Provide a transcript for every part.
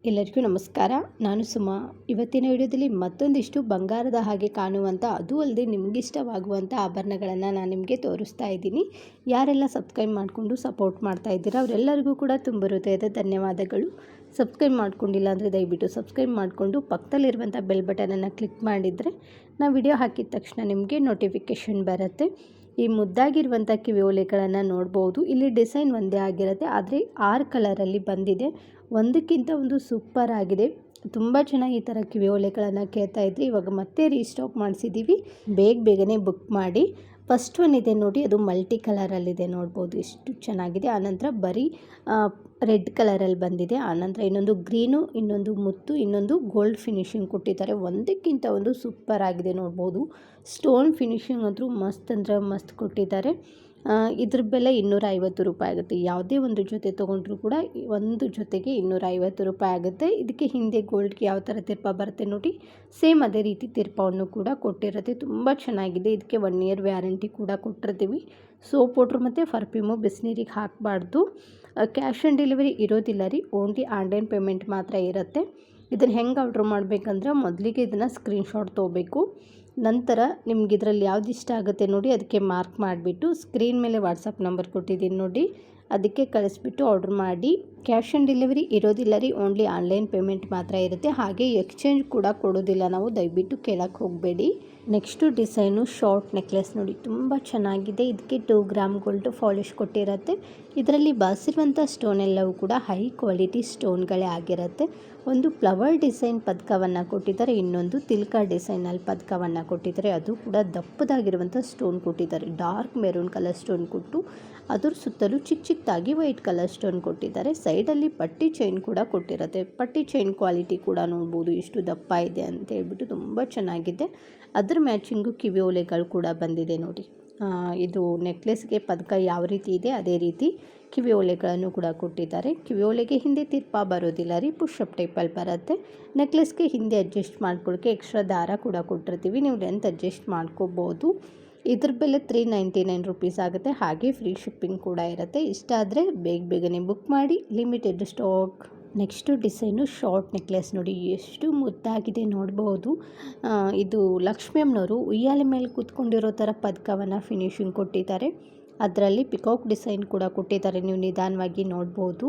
ಎಲ್ಲರಿಗೂ ನಮಸ್ಕಾರ. ನಾನು ಸುಮಾ. ಇವತ್ತಿನ ವಿಡಿಯೋದಲ್ಲಿ ಮತ್ತೊಂದಿಷ್ಟು ಬಂಗಾರದ ಹಾಗೆ ಕಾಣುವಂಥ, ಅದು ಅಲ್ಲದೆ ನಿಮಗಿಷ್ಟವಾಗುವಂಥ ಆಭರಣಗಳನ್ನು ನಾನು ನಿಮಗೆ ತೋರಿಸ್ತಾ ಇದ್ದೀನಿ. ಯಾರೆಲ್ಲ ಸಬ್ಸ್ಕ್ರೈಬ್ ಮಾಡಿಕೊಂಡು ಸಪೋರ್ಟ್ ಮಾಡ್ತಾ ಇದ್ದೀರಾ ಅವರೆಲ್ಲರಿಗೂ ಕೂಡ ತುಂಬ ಹೃದಯದ ಧನ್ಯವಾದಗಳು. ಸಬ್ಸ್ಕ್ರೈಬ್ ಮಾಡ್ಕೊಂಡಿಲ್ಲ ಅಂದರೆ ದಯವಿಟ್ಟು ಸಬ್ಸ್ಕ್ರೈಬ್ ಮಾಡಿಕೊಂಡು ಪಕ್ಕದಲ್ಲಿರುವಂಥ ಬೆಲ್ ಬಟನನ್ನು ಕ್ಲಿಕ್ ಮಾಡಿದರೆ ನಾವು ವಿಡಿಯೋ ಹಾಕಿದ ತಕ್ಷಣ ನಿಮಗೆ ನೋಟಿಫಿಕೇಷನ್ ಬರುತ್ತೆ. ಈ ಮುದ್ದಾಗಿರುವಂಥ ಕಿವಿ ಓಲೆಗಳನ್ನು ನೋಡ್ಬೋದು. ಇಲ್ಲಿ ಡಿಸೈನ್ ಒಂದೇ ಆಗಿರುತ್ತೆ, ಆದರೆ 6 ಕಲರಲ್ಲಿ ಬಂದಿದೆ. ಒಂದಕ್ಕಿಂತ ಒಂದು ಸೂಪರ್ ಆಗಿದೆ. ತುಂಬ ಚೆನ್ನಾಗಿ ಈ ಥರ ಕಿವಿ ಓಲೆಗಳನ್ನು ಕೇಳ್ತಾ ಇದ್ರಿ. ಇವಾಗ ಮತ್ತೆ ರೀಸ್ಟಾಕ್ ಮಾಡಿಸಿದ್ದೀವಿ, ಬೇಗನೆ ಬುಕ್ ಮಾಡಿ. ಫಸ್ಟ್ ಒನ್ ಇದೆ ನೋಡಿ, ಅದು ಮಲ್ಟಿ ಕಲರಲ್ಲಿದೆ, ನೋಡ್ಬೋದು ಎಷ್ಟು ಚೆನ್ನಾಗಿದೆ. ಆನಂತರ ಬರೀ ರೆಡ್ ಕಲರಲ್ಲಿ ಬಂದಿದೆ. ಆನಂತರ ಇನ್ನೊಂದು ಗ್ರೀನು, ಇನ್ನೊಂದು ಮುತ್ತು, ಇನ್ನೊಂದು ಗೋಲ್ಡ್ ಫಿನಿಶಿಂಗ್ ಕೊಟ್ಟಿದ್ದಾರೆ. ಒಂದಕ್ಕಿಂತ ಒಂದು ಸೂಪರ್ ಆಗಿದೆ ನೋಡ್ಬೋದು. ಸ್ಟೋನ್ ಫಿನಿಶಿಂಗ್ ಅಂತೂ ಮಸ್ತ್ ಅಂದರೆ ಮಸ್ತ್ ಕೊಟ್ಟಿದ್ದಾರೆ. ಇದ್ರ ಬೆಲೆ 250 ರೂಪಾಯಿ ಆಗುತ್ತೆ. ಯಾವುದೇ ಒಂದು ಜೊತೆ ತೊಗೊಂಡ್ರೂ ಕೂಡ ಒಂದು ಜೊತೆಗೆ 250 ರೂಪಾಯಿ ಆಗುತ್ತೆ. ಇದಕ್ಕೆ ಹಿಂದೆ ಗೋಲ್ಡ್ಗೆ ಯಾವ ಥರ ತಿರ್ಪ ಬರುತ್ತೆ ನೋಡಿ, ಸೇಮ್ ಅದೇ ರೀತಿ ತಿರ್ಪವನ್ನು ಕೂಡ ಕೊಟ್ಟಿರುತ್ತೆ. ತುಂಬ ಚೆನ್ನಾಗಿದೆ. ಇದಕ್ಕೆ 1 ಇಯರ್ ವ್ಯಾರಂಟಿ ಕೂಡ ಕೊಟ್ಟಿರ್ತೀವಿ. ಸೋಪ್ ಪೌಡ್ರ್ ಮತ್ತು ಪರ್ಫ್ಯೂಮು ಬಿಸಿನೀರಿಗೆ ಹಾಕಬಾರ್ದು. ಕ್ಯಾಶ್ ಆನ್ ಡೆಲಿವರಿ ಇರೋದಿಲ್ಲ ರೀ, ಓನ್ಲಿ ಆನ್ಲೈನ್ ಪೇಮೆಂಟ್ ಮಾತ್ರ ಇರುತ್ತೆ. ಇದನ್ನು ಹೆಂಗೆ ಆರ್ಡ್ರ್ ಮಾಡಬೇಕಂದ್ರೆ ಮೊದಲಿಗೆ ಇದನ್ನು ಸ್ಕ್ರೀನ್ಶಾಟ್ ತೊಗೋಬೇಕು. ನಂತರ ನಿಮ್ಗೆ ಇದರಲ್ಲಿ ಯಾವ್ದು ಇಷ್ಟ ಆಗುತ್ತೆ ನೋಡಿ, ಅದಕ್ಕೆ ಮಾರ್ಕ್ ಮಾಡಿಬಿಟ್ಟು ಸ್ಕ್ರೀನ್ ಮೇಲೆ ವಾಟ್ಸಪ್ ನಂಬರ್ ಕೊಟ್ಟಿದ್ದೀನಿ ನೋಡಿ, ಅದಕ್ಕೆ ಕಳಿಸ್ಬಿಟ್ಟು ಆರ್ಡ್ರ್ ಮಾಡಿ. ಕ್ಯಾಶ್ ಆನ್ ಡೆಲಿವರಿ ಇರೋದಿಲ್ಲ ರೀ, ಓನ್ಲಿ ಆನ್ಲೈನ್ ಪೇಮೆಂಟ್ ಮಾತ್ರ ಇರುತ್ತೆ. ಹಾಗೆ ಎಕ್ಸ್ಚೇಂಜ್ ಕೂಡ ಕೊಡೋದಿಲ್ಲ ನಾವು, ದಯವಿಟ್ಟು ಕೇಳಕ್ಕೆ ಹೋಗಬೇಡಿ. ನೆಕ್ಸ್ಟು ಡಿಸೈನು ಶಾರ್ಟ್ ನೆಕ್ಲೆಸ್ ನೋಡಿ, ತುಂಬ ಚೆನ್ನಾಗಿದೆ. ಇದಕ್ಕೆ 2 ಗ್ರಾಮ್ ಗೋಲ್ಡ್ ಪಾಲಿಶ್ ಕೊಟ್ಟಿರುತ್ತೆ. ಇದರಲ್ಲಿ ಬಳಸಿರುವಂಥ ಸ್ಟೋನ್ ಎಲ್ಲವೂ ಕೂಡ ಹೈ ಕ್ವಾಲಿಟಿ ಸ್ಟೋನ್ಗಳೇ ಆಗಿರುತ್ತೆ. ಒಂದು ಫ್ಲವರ್ ಡಿಸೈನ್ ಪದಕವನ್ನು ಕೊಟ್ಟಿದ್ದಾರೆ, ಇನ್ನೊಂದು ತಿಲ್ಕ ಡಿಸೈನಲ್ಲಿ ಪದಕವನ್ನು ಕೊಟ್ಟಿದ್ದಾರೆ. ಅದು ಕೂಡ ದಪ್ಪದಾಗಿರುವಂಥ ಸ್ಟೋನ್ ಕೊಟ್ಟಿದ್ದಾರೆ. ಡಾರ್ಕ್ ಮೆರೂನ್ ಕಲರ್ ಸ್ಟೋನ್ ಕೊಟ್ಟು ಅದರ ಸುತ್ತಲೂ ಚಿಕ್ಕದಾಗಿ ವೈಟ್ ಕಲರ್ ಸ್ಟೋನ್ ಕೊಟ್ಟಿದ್ದಾರೆ. ಸೈಡಲ್ಲಿ ಪಟ್ಟಿ ಚೈನ್ ಕೂಡ ಕೊಟ್ಟಿರುತ್ತೆ. ಪಟ್ಟಿ ಚೈನ್ ಕ್ವಾಲಿಟಿ ಕೂಡ ನೋಡ್ಬೋದು ಎಷ್ಟು ದಪ್ಪ ಇದೆ ಅಂತ ಹೇಳ್ಬಿಟ್ಟು, ತುಂಬ ಚೆನ್ನಾಗಿದೆ. ಅದ್ರ ಮ್ಯಾಚಿಂಗು ಕಿವಿ ಓಲೆಗಳು ಕೂಡ ಬಂದಿದೆ ನೋಡಿ. ಇದು ನೆಕ್ಲೆಸ್ಗೆ ಪದಕ ಯಾವ ರೀತಿ ಇದೆ ಅದೇ ರೀತಿ ಕಿವಿ ಓಲೆಗಳನ್ನು ಕೂಡ ಕೊಟ್ಟಿದ್ದಾರೆ. ಕಿವಿ ಓಲೆಗೆ ಹಿಂದೆ ತಿರ್ಪ ಬರೋದಿಲ್ಲ ರೀ, ಪುಷಪ್ ಟೈಪಲ್ಲಿ ಬರುತ್ತೆ. ನೆಕ್ಲೆಸ್ಗೆ ಹಿಂದೆ ಅಡ್ಜಸ್ಟ್ ಮಾಡ್ಕೊಳ್ಳೋಕ್ಕೆ ಎಕ್ಸ್ಟ್ರಾ ದಾರ ಕೂಡ ಕೊಟ್ಟಿರ್ತೀವಿ, ನೀವು ಲೆಂತ್ ಅಡ್ಜಸ್ಟ್ ಮಾಡ್ಕೋಬೋದು. ಇದ್ರ ಬೆಲೆ 399 ರೂಪೀಸ್ ಆಗುತ್ತೆ. ಹಾಗೆ ಫ್ರೀ ಶಿಪ್ಪಿಂಗ್ ಕೂಡ ಇರುತ್ತೆ. ಇಷ್ಟ ಆದರೆ ಬೇಗನೆ ಬುಕ್ ಮಾಡಿ, limited stock. Next design short necklace ನೋಡಿ, ಎಷ್ಟು ಮುದ್ದಾಗಿದೆ ನೋಡ್ಬೋದು. ಇದು ಲಕ್ಷ್ಮಿ ಅಮ್ಮನವರು ಉಯ್ಯಾಲೆ ಮೇಲೆ ಕೂತ್ಕೊಂಡಿರೋ ಥರ ಪದಕವನ್ನು ಫಿನಿಶಿಂಗ್ ಕೊಟ್ಟಿದ್ದಾರೆ. ಅದರಲ್ಲಿ ಪಿಕಾಕ್ ಡಿಸೈನ್ ಕೂಡ ಕೊಟ್ಟಿದ್ದಾರೆ, ನೀವು ನಿಧಾನವಾಗಿ ನೋಡ್ಬೋದು.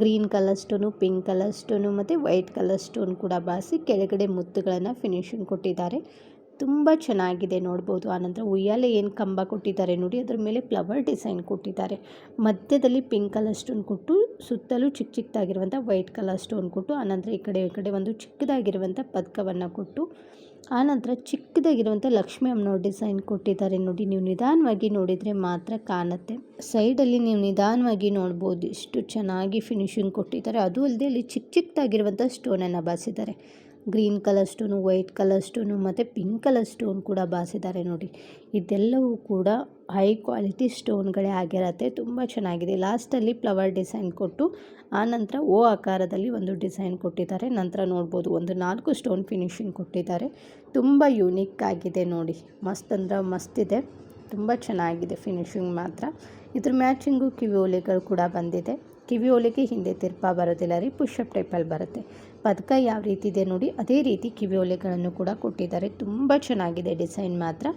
Green colour stone, pink colour stone ಮತ್ತು ವೈಟ್ ಕಲರ್ ಸ್ಟೋನ್ ಕೂಡ ಬಳಸಿ ಕೆಳಗಡೆ ಮುತ್ತುಗಳನ್ನು ಫಿನಿಶಿಂಗ್ ಕೊಟ್ಟಿದ್ದಾರೆ. ತುಂಬ ಚೆನ್ನಾಗಿದೆ ನೋಡ್ಬೋದು. ಆನಂತರ ಉಯ್ಯಾಲೆ ಏನು ಕಂಬ ಕೊಟ್ಟಿದ್ದಾರೆ ನೋಡಿ, ಅದರ ಮೇಲೆ ಫ್ಲವರ್ ಡಿಸೈನ್ ಕೊಟ್ಟಿದ್ದಾರೆ. ಮಧ್ಯದಲ್ಲಿ ಪಿಂಕ್ ಕಲರ್ ಸ್ಟೋನ್ ಕೊಟ್ಟು ಸುತ್ತಲೂ ಚಿಕ್ಕದಾಗಿರುವಂಥ ವೈಟ್ ಕಲರ್ ಸ್ಟೋನ್ ಕೊಟ್ಟು, ಆನಂತರ ಈ ಕಡೆ ಒಂದು ಚಿಕ್ಕದಾಗಿರುವಂಥ ಪದಕವನ್ನು ಕೊಟ್ಟು, ಆನಂತರ ಚಿಕ್ಕದಾಗಿರುವಂಥ ಲಕ್ಷ್ಮಿ ಅಮ್ಮನವ್ರ ಡಿಸೈನ್ ಕೊಟ್ಟಿದ್ದಾರೆ ನೋಡಿ. ನೀವು ನಿಧಾನವಾಗಿ ನೋಡಿದರೆ ಮಾತ್ರ ಕಾಣುತ್ತೆ. ಸೈಡಲ್ಲಿ ನೀವು ನಿಧಾನವಾಗಿ ನೋಡ್ಬೋದು ಎಷ್ಟು ಚೆನ್ನಾಗಿ ಫಿನಿಶಿಂಗ್ ಕೊಟ್ಟಿದ್ದಾರೆ. ಅದು ಅಲ್ಲದೆ ಅಲ್ಲಿ ಚಿಕ್ಕದಾಗಿರುವಂಥ ಸ್ಟೋನನ್ನು ಬಳಸಿದ್ದಾರೆ. Green colour stone, white colour stone ಮತ್ತು ಪಿಂಕ್ ಕಲರ್ ಸ್ಟೋನ್ ಕೂಡ ಬಳಸಿದ್ದಾರೆ ನೋಡಿ. ಇದೆಲ್ಲವೂ ಕೂಡ ಹೈ ಕ್ವಾಲಿಟಿ ಸ್ಟೋನ್ಗಳೇ ಆಗಿರುತ್ತೆ. ತುಂಬ ಚೆನ್ನಾಗಿದೆ. ಲಾಸ್ಟಲ್ಲಿ ಫ್ಲವರ್ ಡಿಸೈನ್ ಕೊಟ್ಟು ಆನಂತರ ಓ ಆಕಾರದಲ್ಲಿ ಒಂದು ಡಿಸೈನ್ ಕೊಟ್ಟಿದ್ದಾರೆ. ನಂತರ ನೋಡ್ಬೋದು ಒಂದು 4 ಸ್ಟೋನ್ ಫಿನಿಶಿಂಗ್ ಕೊಟ್ಟಿದ್ದಾರೆ. ತುಂಬ ಯೂನಿಕ್ ಆಗಿದೆ ನೋಡಿ, ಮಸ್ತ್ ಅಂದ್ರೆ ಮಸ್ತ್ ಇದೆ. ತುಂಬ ಚೆನ್ನಾಗಿದೆ ಫಿನಿಶಿಂಗ್ ಮಾತ್ರ. ಇದ್ರ ಮ್ಯಾಚಿಂಗು ಕಿವಿ ಓಲೆಗಳು ಕೂಡ ಬಂದಿದೆ. ಕಿವಿ ಓಲೆಗೆ ಹಿಂದೆ ತಿರ್ಪ ಬರೋದಿಲ್ಲ ರೀ, ಪುಷಪ್ ಟೈಪಲ್ಲಿ ಬರುತ್ತೆ. ಪದಕ ಯಾವ ರೀತಿ ಇದೆ ನೋಡಿ ಅದೇ ರೀತಿ ಕಿವಿ ಓಲೆಗಳನ್ನು ಕೂಡ ಕೊಟ್ಟಿದ್ದಾರೆ. ತುಂಬ ಚೆನ್ನಾಗಿದೆ ಡಿಸೈನ್ ಮಾತ್ರ.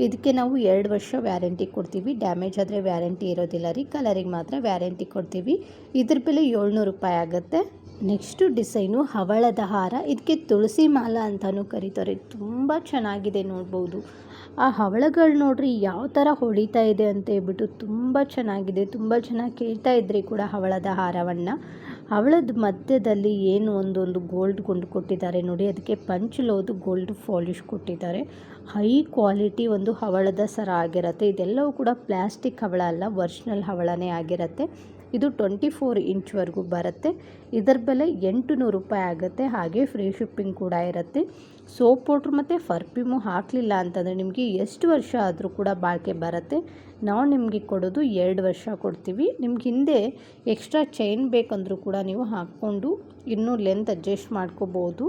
ಇದಕ್ಕೆ ನಾವು 2 ವರ್ಷ ವ್ಯಾರಂಟಿ ಕೊಡ್ತೀವಿ. ಡ್ಯಾಮೇಜ್ ಆದರೆ ವ್ಯಾರಂಟಿ ಇರೋದಿಲ್ಲ ರೀ, ಕಲರಿಗೆ ಮಾತ್ರ ವ್ಯಾರಂಟಿ ಕೊಡ್ತೀವಿ. ಇದ್ರ ಬೆಲೆ 700 ರೂಪಾಯಿ ಆಗುತ್ತೆ. ನೆಕ್ಸ್ಟು ಡಿಸೈನು ಹವಳದ ಹಾರ, ಇದಕ್ಕೆ ತುಳಸಿ ಮಾಲ ಅಂತಲೂ ಕರೀತಾರೆ. ತುಂಬ ಚೆನ್ನಾಗಿದೆ ನೋಡ್ಬೋದು. ಆ ಹವಳಗಳು ನೋಡ್ರಿ ಯಾವ ಥರ ಹೊಳಿತಾ ಇದೆ ಅಂತ ಹೇಳ್ಬಿಟ್ಟು, ತುಂಬ ಚೆನ್ನಾಗಿದೆ. ತುಂಬ ಚೆನ್ನಾಗಿ ಕೇಳ್ತಾ ಇದ್ರಿ ಕೂಡ ಹವಳದ ಹಾರವನ್ನು. ಹವಳದ ಮಧ್ಯದಲ್ಲಿ ಏನು ಒಂದೊಂದು ಗೋಲ್ಡ್ ಕೊಂಡು ಕೊಟ್ಟಿದ್ದಾರೆ ನೋಡಿ, ಅದಕ್ಕೆ ಪಂಚಲೋದು ಗೋಲ್ಡ್ ಪಾಲಿಶ್ ಕೊಟ್ಟಿದ್ದಾರೆ. ಹೈ ಕ್ವಾಲಿಟಿ ಒಂದು ಹವಳದ ಸರ ಆಗಿರುತ್ತೆ. ಇದೆಲ್ಲವೂ ಕೂಡ ಪ್ಲಾಸ್ಟಿಕ್ ಹವಳ ಅಲ್ಲ, ಒರಿಜಿನಲ್ ಹವಳನೇ ಆಗಿರುತ್ತೆ. ಇದು 24 ಇಂಚ್ವರೆಗೂ ಬರುತ್ತೆ. ಇದರ ಬೆಲೆ 800 ರೂಪಾಯಿ ಆಗುತ್ತೆ. ಹಾಗೆ ಫ್ರೀ ಶಿಪ್ಪಿಂಗ್ ಕೂಡ ಇರುತ್ತೆ. ಸೋಪ್ ಪೌಡ್ರ್ ಮತ್ತು ಪರ್ಫ್ಯೂಮು ಹಾಕಲಿಲ್ಲ ಅಂತಂದರೆ ನಿಮಗೆ ಎಷ್ಟು ವರ್ಷ ಆದರೂ ಕೂಡ ಬಾಳಿಕೆ ಬರುತ್ತೆ. ನಾವು ನಿಮಗೆ ಕೊಡೋದು 2 ವರ್ಷ ಕೊಡ್ತೀವಿ. ನಿಮ್ಗೆ ಹಿಂದೆ ಎಕ್ಸ್ಟ್ರಾ ಚೈನ್ ಬೇಕಂದ್ರೂ ಕೂಡ ನೀವು ಹಾಕ್ಕೊಂಡು ಇನ್ನೂ ಲೆಂತ್ ಅಡ್ಜಸ್ಟ್ ಮಾಡ್ಕೋಬೋದು.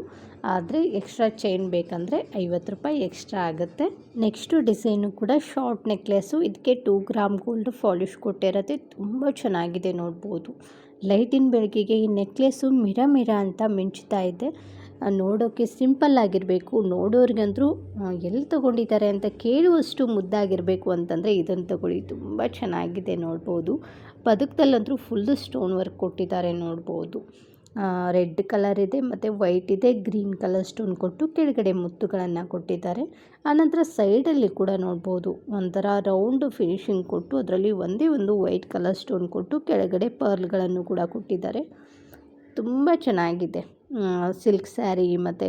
ಆದರೆ ಎಕ್ಸ್ಟ್ರಾ ಚೈನ್ ಬೇಕಂದರೆ 50 ರೂಪಾಯಿ ಎಕ್ಸ್ಟ್ರಾ ಆಗುತ್ತೆ. ನೆಕ್ಸ್ಟು ಡಿಸೈನು ಕೂಡ ಶಾರ್ಟ್ ನೆಕ್ಲೆಸ್ಸು, ಇದಕ್ಕೆ 2 ಗ್ರಾಮ್ ಗೋಲ್ಡ್ ಪಾಲಿಶ್ ಕೊಟ್ಟಿರುತ್ತೆ. ತುಂಬ ಚೆನ್ನಾಗಿದೆ ನೋಡ್ಬೋದು. ಲೈಟಿನ ಬೆಳಕಿಗೆ ಈ ನೆಕ್ಲೆಸ್ಸು ಮಿರ ಮಿರ ಅಂತ ಮಿಂಚ್ತಾ ಇದೆ. ನೋಡೋಕ್ಕೆ ಸಿಂಪಲ್ ಆಗಿರಬೇಕು, ನೋಡೋರಿಗಂತೂ ಎಲ್ಲಿ ತೊಗೊಂಡಿದ್ದಾರೆ ಅಂತ ಕೇಳುವಷ್ಟು ಮುದ್ದಾಗಿರಬೇಕು ಅಂತಂದರೆ ಇದನ್ನು ತಗೊಳ್ಳಿ. ತುಂಬ ಚೆನ್ನಾಗಿದೆ ನೋಡ್ಬೋದು. ಪದಕದಲ್ಲಂತೂ ಫುಲ್ಲು ಸ್ಟೋನ್ ವರ್ಕ್ ಕೊಟ್ಟಿದ್ದಾರೆ ನೋಡ್ಬೋದು. ರೆಡ್ ಕಲರ್ ಇದೆ ಮತ್ತು ವೈಟ್ ಇದೆ, ಗ್ರೀನ್ ಕಲರ್ ಸ್ಟೋನ್ ಕೊಟ್ಟು ಕೆಳಗಡೆ ಮುತ್ತುಗಳನ್ನು ಕೊಟ್ಟಿದ್ದಾರೆ. ಆನಂತರ ಸೈಡಲ್ಲಿ ಕೂಡ ನೋಡ್ಬೋದು ಒಂಥರ ರೌಂಡ್ ಫಿನಿಶಿಂಗ್ ಕೊಟ್ಟು ಅದರಲ್ಲಿ ಒಂದೇ ಒಂದು ವೈಟ್ ಕಲರ್ ಸ್ಟೋನ್ ಕೊಟ್ಟು ಕೆಳಗಡೆ ಪರ್ಲ್ಗಳನ್ನು ಕೂಡ ಕೊಟ್ಟಿದ್ದಾರೆ. ತುಂಬ ಚೆನ್ನಾಗಿದೆ. ಸಿಲ್ಕ್ ಸ್ಯಾರಿ ಮತ್ತು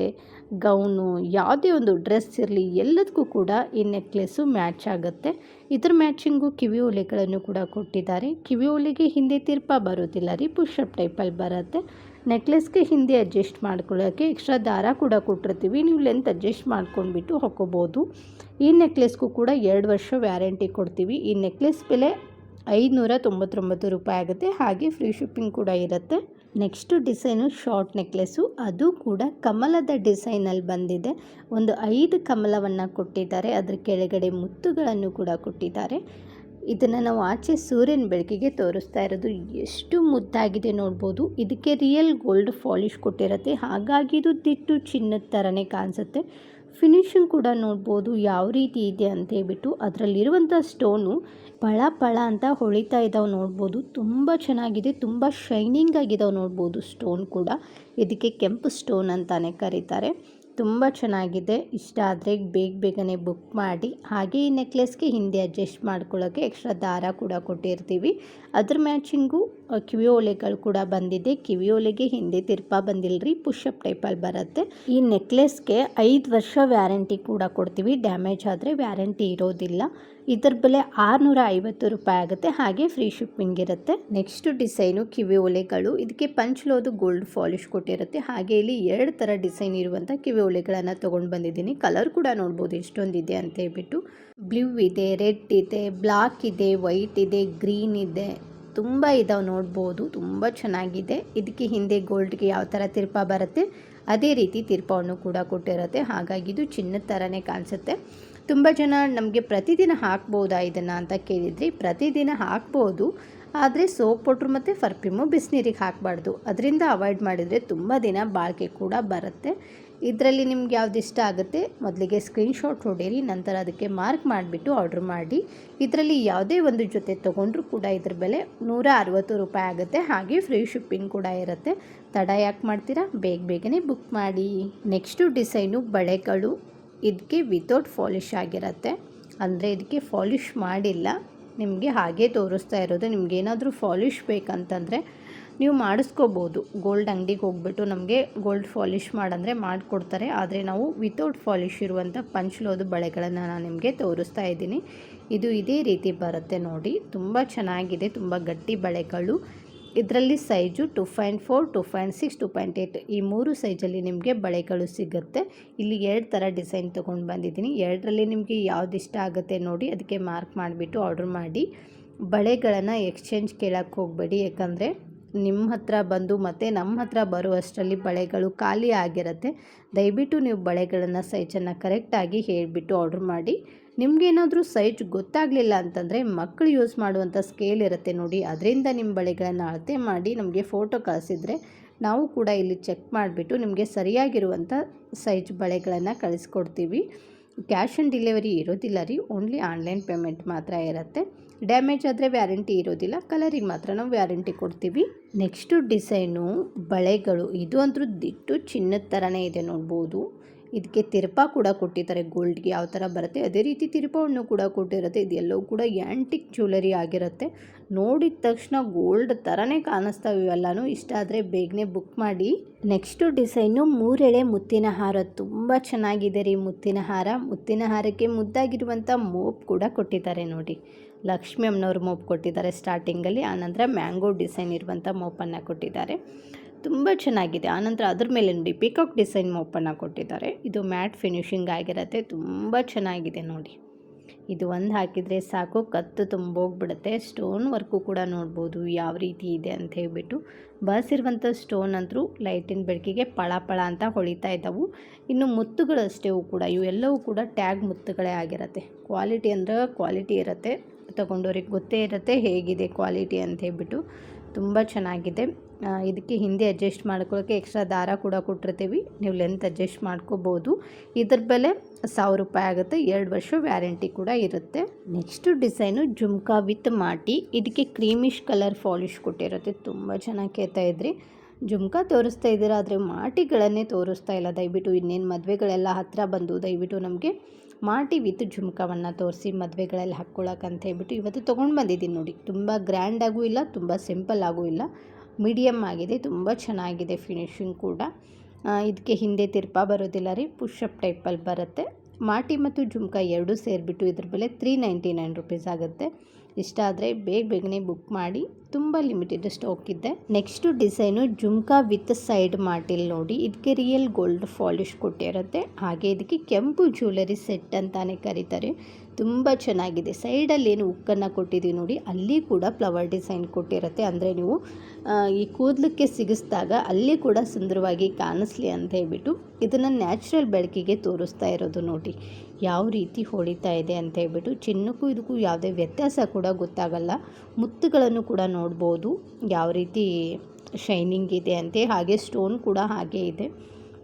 ಗೌನು ಯಾವುದೇ ಒಂದು ಡ್ರೆಸ್ ಇರಲಿ ಎಲ್ಲದಕ್ಕೂ ಕೂಡ ಈ ನೆಕ್ಲೆಸ್ಸು ಮ್ಯಾಚ್ ಆಗುತ್ತೆ. ಇದರ ಮ್ಯಾಚಿಂಗು ಕಿವಿ ಓಲೆಗಳನ್ನು ಕೂಡ ಕೊಟ್ಟಿದ್ದಾರೆ. ಕಿವಿ ಓಲೆಗೆ ಹಿಂದೆ ತಿರ್ಪ ಬರೋದಿಲ್ಲ ರೀ, ಪುಷಪ್ ಟೈಪಲ್ಲಿ ಬರುತ್ತೆ. ನೆಕ್ಲೆಸ್ಗೆ ಹಿಂದೆ ಅಡ್ಜಸ್ಟ್ ಮಾಡ್ಕೊಳ್ಳೋಕ್ಕೆ ಎಕ್ಸ್ಟ್ರಾ ದಾರ ಕೂಡ ಕೊಟ್ಟಿರ್ತೀವಿ, ನೀವು ಲೆಂತ್ ಅಡ್ಜಸ್ಟ್ ಮಾಡ್ಕೊಂಡ್ಬಿಟ್ಟು ಹಾಕ್ಕೋಬೋದು. ಈ ನೆಕ್ಲೆಸ್ಗೂ ಕೂಡ 2 ವರ್ಷ ವ್ಯಾರಂಟಿ ಕೊಡ್ತೀವಿ. ಈ ನೆಕ್ಲೆಸ್ ಬೆಲೆ 599 ರೂಪಾಯಿ ಆಗುತ್ತೆ. ಹಾಗೆ ಫ್ರೀ ಶಿಪ್ಪಿಂಗ್ ಕೂಡ ಇರುತ್ತೆ. ನೆಕ್ಸ್ಟು ಡಿಸೈನು ಶಾರ್ಟ್ ನೆಕ್ಲೆಸ್ಸು, ಅದು ಕೂಡ ಕಮಲದ ಡಿಸೈನಲ್ಲಿ ಬಂದಿದೆ. ಒಂದು 5 ಕಮಲವನ್ನು ಕೊಟ್ಟಿದ್ದಾರೆ, ಅದರ ಕೆಳಗಡೆ ಮುತ್ತುಗಳನ್ನು ಕೂಡ ಕೊಟ್ಟಿದ್ದಾರೆ. ಇದನ್ನು ನಾವು ಆಚೆ ಸೂರ್ಯನ ಬೆಳಕಿಗೆ ತೋರಿಸ್ತಾ ಇರೋದು. ಎಷ್ಟು ಮುದ್ದಾಗಿದೆ ನೋಡ್ಬೋದು. ಇದಕ್ಕೆ ರಿಯಲ್ ಗೋಲ್ಡ್ ಪಾಲಿಷ್ ಕೊಟ್ಟಿರುತ್ತೆ, ಹಾಗಾಗಿ ಇದು ದಿಟ್ಟು ಚಿನ್ನದ ಥರನೇ ಕಾಣಿಸುತ್ತೆ. ಫಿನಿಶಿಂಗ್ ಕೂಡ ನೋಡ್ಬೋದು ಯಾವ ರೀತಿ ಇದೆ ಅಂತ ಹೇಳ್ಬಿಟ್ಟು. ಅದರಲ್ಲಿರುವಂಥ ಸ್ಟೋನು ಪಳ ಪಳ ಅಂತ ಹೊಳಿತಾ ಇದ್ದಾವೆ ನೋಡ್ಬೋದು. ತುಂಬ ಚೆನ್ನಾಗಿದೆ, ತುಂಬ ಶೈನಿಂಗ್ ಆಗಿದ್ದಾವೆ ನೋಡ್ಬೋದು. ಸ್ಟೋನ್ ಕೂಡ ಇದಕ್ಕೆ ಕೆಂಪು ಸ್ಟೋನ್ ಅಂತಾನೆ ಕರೀತಾರೆ. ತುಂಬ ಚೆನ್ನಾಗಿದೆ. ಇಷ್ಟ ಆದರೆ ಬೇಗನೆ ಬುಕ್ ಮಾಡಿ. ಹಾಗೆ ಈ ನೆಕ್ಲೆಸ್ಗೆ ಹಿಂದೆ ಅಡ್ಜಸ್ಟ್ ಮಾಡ್ಕೊಳ್ಳೋಕ್ಕೆ ಎಕ್ಸ್ಟ್ರಾ ದಾರ ಕೂಡ ಕೊಟ್ಟಿರ್ತೀವಿ. ಅದ್ರ ಮ್ಯಾಚಿಂಗು ಕಿವಿ ಓಲೆಗಳು ಕೂಡ ಬಂದಿದೆ. ಕಿವಿ ಓಲೆಗೆ ಹಿಂದೆ ತಿರ್ಪ ಬಂದಿಲ್ಲರಿ, ಪುಷಪ್ ಟೈಪಲ್ಲಿ ಬರುತ್ತೆ. ಈ ನೆಕ್ಲೆಸ್ಗೆ 5 ವರ್ಷ ವ್ಯಾರಂಟಿ ಕೂಡ ಕೊಡ್ತೀವಿ, ಡ್ಯಾಮೇಜ್ ಆದರೆ ವ್ಯಾರಂಟಿ ಇರೋದಿಲ್ಲ. ಇದರ ಬೆಲೆ 650 ರೂಪಾಯಿ ಆಗುತ್ತೆ. ಹಾಗೆ ಫ್ರೀ ಶಿಪ್ಪಿಂಗ್ ಇರುತ್ತೆ. ನೆಕ್ಸ್ಟ್ ಡಿಸೈನು ಕಿವಿ ಓಲೆಗಳು. ಇದಕ್ಕೆ ಪಂಚ್ಲೋದು ಗೋಲ್ಡ್ ಪಾಲಿಷ್ ಕೊಟ್ಟಿರುತ್ತೆ. ಹಾಗೆ ಇಲ್ಲಿ 2 ಥರ ಡಿಸೈನ್ ಇರುವಂಥ ಕಿವಿ ಓಲೆಗಳನ್ನು ತೊಗೊಂಡು ಬಂದಿದ್ದೀನಿ. ಕಲರ್ ಕೂಡ ನೋಡ್ಬೋದು ಎಷ್ಟೊಂದಿದೆ ಅಂತ ಹೇಳ್ಬಿಟ್ಟು. ಬ್ಲೂ ಇದೆ, ರೆಡ್ ಇದೆ, ಬ್ಲಾಕ್ ಇದೆ, ವೈಟ್ ಇದೆ, ಗ್ರೀನ್ ಇದೆ, ತುಂಬ ಇದಾವೆ ನೋಡ್ಬೋದು. ತುಂಬ ಚೆನ್ನಾಗಿದೆ. ಇದಕ್ಕೆ ಹಿಂದೆ ಗೋಲ್ಡ್ಗೆ ಯಾವ ಥರ ತಿರ್ಪ ಬರುತ್ತೆ ಅದೇ ರೀತಿ ತಿರ್ಪವನ್ನು ಕೂಡ ಕೊಟ್ಟಿರುತ್ತೆ. ಹಾಗಾಗಿ ಇದು ಚಿನ್ನದ ಥರನೇ ಕಾಣಿಸುತ್ತೆ. ತುಂಬ ಜನ ನಮಗೆ ಪ್ರತಿದಿನ ಹಾಕ್ಬೋದಾ ಇದನ್ನು ಅಂತ ಕೇಳಿದ್ರಿ. ಪ್ರತಿದಿನ ಹಾಕ್ಬೋದು, ಆದರೆ ಸೋಪ್ ಪೌಡ್ರ್ ಮತ್ತು ಪರ್ಫ್ಯೂಮು ಬಿಸಿನೀರಿಗೆ ಹಾಕಬಾರ್ದು. ಅದರಿಂದ ಅವಾಯ್ಡ್ ಮಾಡಿದರೆ ತುಂಬ ದಿನ ಬಾಳಿಕೆ ಕೂಡ ಬರುತ್ತೆ. ಇದರಲ್ಲಿ ನಿಮ್ಗೆ ಯಾವ್ದು ಇಷ್ಟ ಆಗುತ್ತೆ ಮೊದಲಿಗೆ ಸ್ಕ್ರೀನ್ಶಾಟ್ ಹೊಡೀರಿ, ನಂತರ ಅದಕ್ಕೆ ಮಾರ್ಕ್ ಮಾಡಿಬಿಟ್ಟು ಆರ್ಡ್ರ್ ಮಾಡಿ. ಇದರಲ್ಲಿ ಯಾವುದೇ ಒಂದು ಜೊತೆ ತೊಗೊಂಡ್ರೂ ಕೂಡ ಇದ್ರ ಬೆಲೆ 160 ರೂಪಾಯಿ ಆಗುತ್ತೆ. ಹಾಗೆ ಫ್ರೀ ಶಿಪ್ಪಿಂಗ್ ಕೂಡ ಇರುತ್ತೆ. ತಡ ಯಾಕೆ ಮಾಡ್ತೀರಾ, ಬೇಗನೆ ಬುಕ್ ಮಾಡಿ. ನೆಕ್ಸ್ಟು ಡಿಸೈನು ಬಳೆಗಳು. ಇದಕ್ಕೆ ವಿತೌಟ್ ಪಾಲಿಷ್ ಆಗಿರುತ್ತೆ, ಅಂದರೆ ಇದಕ್ಕೆ ಪಾಲಿಷ್ ಮಾಡಿಲ್ಲ, ನಿಮಗೆ ಹಾಗೆ ತೋರಿಸ್ತಾ ಇರೋದು. ನಿಮಗೇನಾದರೂ ಪಾಲಿಷ್ ಬೇಕಂತಂದರೆ ನೀವು ಮಾಡಿಸ್ಕೋಬೋದು. ಗೋಲ್ಡ್ ಅಂಗಡಿಗೆ ಹೋಗ್ಬಿಟ್ಟು ನಮಗೆ ಗೋಲ್ಡ್ ಪಾಲಿಷ್ ಮಾಡಂದರೆ ಮಾಡಿಕೊಡ್ತಾರೆ. ಆದರೆ ನಾವು ವಿತೌಟ್ ಪಾಲಿಷ್ ಇರುವಂಥ ಪಂಚ್ಲೋದು ಬಳೆಗಳನ್ನು ನಾನು ನಿಮಗೆ ತೋರಿಸ್ತಾ ಇದ್ದೀನಿ. ಇದು ಇದೇ ರೀತಿ ಬರುತ್ತೆ ನೋಡಿ. ತುಂಬ ಚೆನ್ನಾಗಿದೆ, ತುಂಬ ಗಟ್ಟಿ ಬಳೆಗಳು. ಇದರಲ್ಲಿ ಸೈಜು 2.4, 2.6, 2.8 ಈ 3 ಸೈಜಲ್ಲಿ ನಿಮಗೆ ಬಳೆಗಳು ಸಿಗುತ್ತೆ. ಇಲ್ಲಿ 2 ಥರ ಡಿಸೈನ್ ತೊಗೊಂಡು ಬಂದಿದ್ದೀನಿ. 2ರಲ್ಲಿ ನಿಮಗೆ ಯಾವ್ದು ಇಷ್ಟ ಆಗುತ್ತೆ ನೋಡಿ, ಅದಕ್ಕೆ ಮಾರ್ಕ್ ಮಾಡಿಬಿಟ್ಟು ಆರ್ಡ್ರ್ ಮಾಡಿ. ಬಳೆಗಳನ್ನು ಎಕ್ಸ್ಚೇಂಜ್ ಕೇಳೋಕ್ಕೆ ಹೋಗಬೇಡಿ, ಯಾಕಂದರೆ ನಿಮ್ಮ ಹತ್ರ ಬಂದು ಮತ್ತು ನಮ್ಮ ಹತ್ರ ಬರುವಷ್ಟರಲ್ಲಿ ಬಳೆಗಳು ಖಾಲಿ ಆಗಿರುತ್ತೆ. ದಯವಿಟ್ಟು ನೀವು ಬಳೆಗಳನ್ನು ಸೈಜನ್ನು ಕರೆಕ್ಟಾಗಿ ಹೇಳಿಬಿಟ್ಟು ಆರ್ಡ್ರ್ ಮಾಡಿ. ನಿಮಗೇನಾದರೂ ಸೈಜ್ ಗೊತ್ತಾಗಲಿಲ್ಲ ಅಂತಂದರೆ ಮಕ್ಕಳು ಯೂಸ್ ಮಾಡುವಂಥ ಸ್ಕೇಲ್ ಇರುತ್ತೆ ನೋಡಿ, ಅದರಿಂದ ನಿಮ್ಮ ಬಳೆಗಳನ್ನು ಅಳತೆ ಮಾಡಿ ನಮಗೆ ಫೋಟೋ ಕಳಿಸಿದರೆ ನಾವು ಕೂಡ ಇಲ್ಲಿ ಚೆಕ್ ಮಾಡಿಬಿಟ್ಟು ನಿಮಗೆ ಸರಿಯಾಗಿರುವಂಥ ಸೈಜ್ ಬಳೆಗಳನ್ನು ಕಳಿಸ್ಕೊಡ್ತೀವಿ. ಕ್ಯಾಶ್ ಆನ್ ಡೆಲಿವರಿ ಇರೋದಿಲ್ಲ ರೀ, ಓನ್ಲಿ ಆನ್ಲೈನ್ ಪೇಮೆಂಟ್ ಮಾತ್ರ ಇರುತ್ತೆ. ಡ್ಯಾಮೇಜ್ ಆದರೆ ವ್ಯಾರಂಟಿ ಇರೋದಿಲ್ಲ, ಕಲರಿಗೆ ಮಾತ್ರ ನಾವು ವ್ಯಾರಂಟಿ ಕೊಡ್ತೀವಿ. ನೆಕ್ಸ್ಟು ಡಿಸೈನು ಬಳೆಗಳು. ಇದು ಅಂತೂ ದಿಟ್ಟು ಚಿನ್ನದ ಥರನೇ ಇದೆ ನೋಡ್ಬೋದು. ಇದಕ್ಕೆ ತಿರುಪ ಕೂಡ ಕೊಟ್ಟಿದ್ದಾರೆ, ಗೋಲ್ಡ್ಗೆ ಯಾವ ಥರ ಬರುತ್ತೆ ಅದೇ ರೀತಿ ತಿರುಪವನ್ನು ಕೂಡ ಕೊಟ್ಟಿರುತ್ತೆ. ಇದೆಲ್ಲವೂ ಕೂಡ ಆ್ಯಂಟಿಕ್ ಜ್ಯುವೆಲರಿ ಆಗಿರುತ್ತೆ. ನೋಡಿದ ತಕ್ಷಣ ಗೋಲ್ಡ್ ಥರನೇ ಕಾಣಿಸ್ತಾವೆ ಇವೆಲ್ಲನೂ. ಇಷ್ಟ ಆದರೆ ಬೇಗನೆ ಬುಕ್ ಮಾಡಿ. ನೆಕ್ಸ್ಟು ಡಿಸೈನು 3 ಎಳೆ ಮುತ್ತಿನ ಹಾರ. ತುಂಬ ಚೆನ್ನಾಗಿದೆ ರೀ ಮುತ್ತಿನ ಹಾರ. ಮುತ್ತಿನ ಹಾರಕ್ಕೆ ಮುದ್ದಾಗಿರುವಂಥ ಮೋಪ್ ಕೂಡ ಕೊಟ್ಟಿದ್ದಾರೆ ನೋಡಿ. ಲಕ್ಷ್ಮಿ ಅಮ್ಮನವ್ರ ಮೋಪ್ ಕೊಟ್ಟಿದ್ದಾರೆ ಸ್ಟಾರ್ಟಿಂಗಲ್ಲಿ, ಆನಂತರ ಮ್ಯಾಂಗೋ ಡಿಸೈನ್ ಇರುವಂಥ ಮೋಪನ್ನು ಕೊಟ್ಟಿದ್ದಾರೆ. ತುಂಬ ಚೆನ್ನಾಗಿದೆ. ಆನಂತರ ಅದ್ರ ಮೇಲೆ ನೋಡಿ ಪಿಕಾಕ್ ಡಿಸೈನ್ ಮೋಪನ್ನು ಕೊಟ್ಟಿದ್ದಾರೆ. ಇದು ಮ್ಯಾಟ್ ಫಿನಿಶಿಂಗ್ ಆಗಿರುತ್ತೆ, ತುಂಬ ಚೆನ್ನಾಗಿದೆ ನೋಡಿ. ಇದು ಒಂದು ಹಾಕಿದರೆ ಸಾಕು, ಕತ್ತು ತುಂಬೋಗ್ಬಿಡುತ್ತೆ. ಸ್ಟೋನ್ ವರ್ಕು ಕೂಡ ನೋಡ್ಬೋದು ಯಾವ ರೀತಿ ಇದೆ ಅಂತ ಹೇಳ್ಬಿಟ್ಟು. ಬಳಸಿರುವಂಥ ಸ್ಟೋನ್ ಅಂತೂ ಲೈಟಿನ ಬೆಳಕಿಗೆ ಪಳ ಅಂತ ಹೊಳಿತಾ ಇದ್ದಾವೆ. ಇನ್ನು ಮುತ್ತುಗಳು ಅಷ್ಟೇ ಕೂಡ, ಇವೆಲ್ಲವೂ ಕೂಡ ಟ್ಯಾಗ್ ಮುತ್ತುಗಳೇ ಆಗಿರುತ್ತೆ. ಕ್ವಾಲಿಟಿ ಅಂದರೆ ಕ್ವಾಲಿಟಿ ಇರುತ್ತೆ, ತಗೊಂಡವ್ರಿಗೆ ಗೊತ್ತೇ ಇರುತ್ತೆ ಹೇಗಿದೆ ಕ್ವಾಲಿಟಿ ಅಂತ ಹೇಳ್ಬಿಟ್ಟು. ತುಂಬ ಚೆನ್ನಾಗಿದೆ. ಇದಕ್ಕೆ ಹಿಂದೆ ಅಡ್ಜಸ್ಟ್ ಮಾಡ್ಕೊಳ್ಳೋಕ್ಕೆ ಎಕ್ಸ್ಟ್ರಾ ದಾರ ಕೂಡ ಕೊಟ್ಟಿರ್ತೀವಿ, ನೀವು ಲೆಂತ್ ಅಡ್ಜಸ್ಟ್ ಮಾಡ್ಕೋಬೋದು. ಇದ್ರ ಬೆಲೆ 1000 ರೂಪಾಯಿ ಆಗುತ್ತೆ. 2 ವರ್ಷ ವ್ಯಾರಂಟಿ ಕೂಡ ಇರುತ್ತೆ. ನೆಕ್ಸ್ಟು ಡಿಸೈನು ಜುಮ್ಕಾ ವಿತ್ ಮಾಟಿ. ಇದಕ್ಕೆ ಕ್ರೀಮಿಶ್ ಕಲರ್ ಪಾಲಿಶ್ ಕೊಟ್ಟಿರುತ್ತೆ. ತುಂಬ ಚೆನ್ನಾಗಿ ಕೇಳ್ತಾ ಇದ್ರಿ. ಜುಮ್ಕಾ ತೋರಿಸ್ತಾ ಇದ್ದೀರಾ, ಆದರೆ ಮಾಟಿಗಳನ್ನೇ ತೋರಿಸ್ತಾ ಇಲ್ಲ. ದಯವಿಟ್ಟು ಇನ್ನೇನು ಮದುವೆಗಳೆಲ್ಲ ಹತ್ತಿರ ಬಂದು ದಯವಿಟ್ಟು ನಮಗೆ ಮಾಟಿ ವಿತ್ ಜುಮ್ಕವನ್ನು ತೋರಿಸಿ ಮದುವೆಗಳಲ್ಲಿ ಹಾಕ್ಕೊಳ್ಳೋಕ್ಕಂತ ಹೇಳ್ಬಿಟ್ಟು ಇವತ್ತು ತೊಗೊಂಡು ಬಂದಿದ್ದೀನಿ ನೋಡಿ. ತುಂಬ ಗ್ರ್ಯಾಂಡಾಗೂ ಇಲ್ಲ, ತುಂಬ ಸಿಂಪಲ್ ಆಗೂ ಇಲ್ಲ, ಮೀಡಿಯಮ್ ಆಗಿದೆ. ತುಂಬ ಚೆನ್ನಾಗಿದೆ ಫಿನಿಶಿಂಗ್ ಕೂಡ. ಇದಕ್ಕೆ ಹಿಂದೆ ತಿರ್ಪ ಬರೋದಿಲ್ಲ ರೀ, ಪುಷಪ್ ಟೈಪಲ್ಲಿ ಬರುತ್ತೆ. ಮಾಟಿ ಮತ್ತು ಜುಮ್ಕಾ ಎರಡೂ ಸೇರಿಬಿಟ್ಟು ಇದ್ರ ಬೆಲೆ 399 ರುಪೀಸ್ ಆಗುತ್ತೆ. ಇಷ್ಟ ಆದರೆ ಬೇಗನೆ ಬುಕ್ ಮಾಡಿ, ತುಂಬ ಲಿಮಿಟೆಡ್ ಸ್ಟಾಕ್ ಇದೆ. Next design jhumka with side ಮಾಟಿಲ್ ನೋಡಿ. ಇದಕ್ಕೆ ರಿಯಲ್ ಗೋಲ್ಡ್ ಪಾಲಿಶ್ ಕೊಟ್ಟಿರುತ್ತೆ. ಹಾಗೆ ಇದಕ್ಕೆ ಕೆಂಪು ಜ್ಯುವೆಲರಿ ಸೆಟ್ ಅಂತಾನೆ ಕರೀತಾರೆ. ತುಂಬ ಚೆನ್ನಾಗಿದೆ. ಸೈಡಲ್ಲಿ ಏನು ಉಕ್ಕನ್ನು ಕೊಟ್ಟಿದ್ದೀವಿ ನೋಡಿ, ಅಲ್ಲಿ ಕೂಡ ಫ್ಲವರ್ ಡಿಸೈನ್ ಕೊಟ್ಟಿರುತ್ತೆ. ಅಂದರೆ ನೀವು ಈ ಕೂದಲಕ್ಕೆ ಸಿಗಿಸಿದಾಗ ಅಲ್ಲಿ ಕೂಡ ಸುಂದರವಾಗಿ ಕಾಣಿಸ್ಲಿ ಅಂತ ಹೇಳ್ಬಿಟ್ಟು ಇದನ್ನು ನ್ಯಾಚುರಲ್ ಬೆಳಕಿಗೆ ತೋರಿಸ್ತಾ ಇರೋದು ನೋಡಿ, ಯಾವ ರೀತಿ ಹೊಳಿತಾ ಇದೆ ಅಂತ ಹೇಳ್ಬಿಟ್ಟು. ಚಿನ್ನಕ್ಕೂ ಇದಕ್ಕೂ ಯಾವುದೇ ವ್ಯತ್ಯಾಸ ಕೂಡ ಗೊತ್ತಾಗಲ್ಲ. ಮುತ್ತುಗಳನ್ನು ಕೂಡ ನೋಡ್ಬೋದು ಯಾವ ರೀತಿ ಶೈನಿಂಗ್ ಇದೆ ಅಂತೆ. ಹಾಗೆ ಸ್ಟೋನ್ ಕೂಡ ಹಾಗೆ ಇದೆ,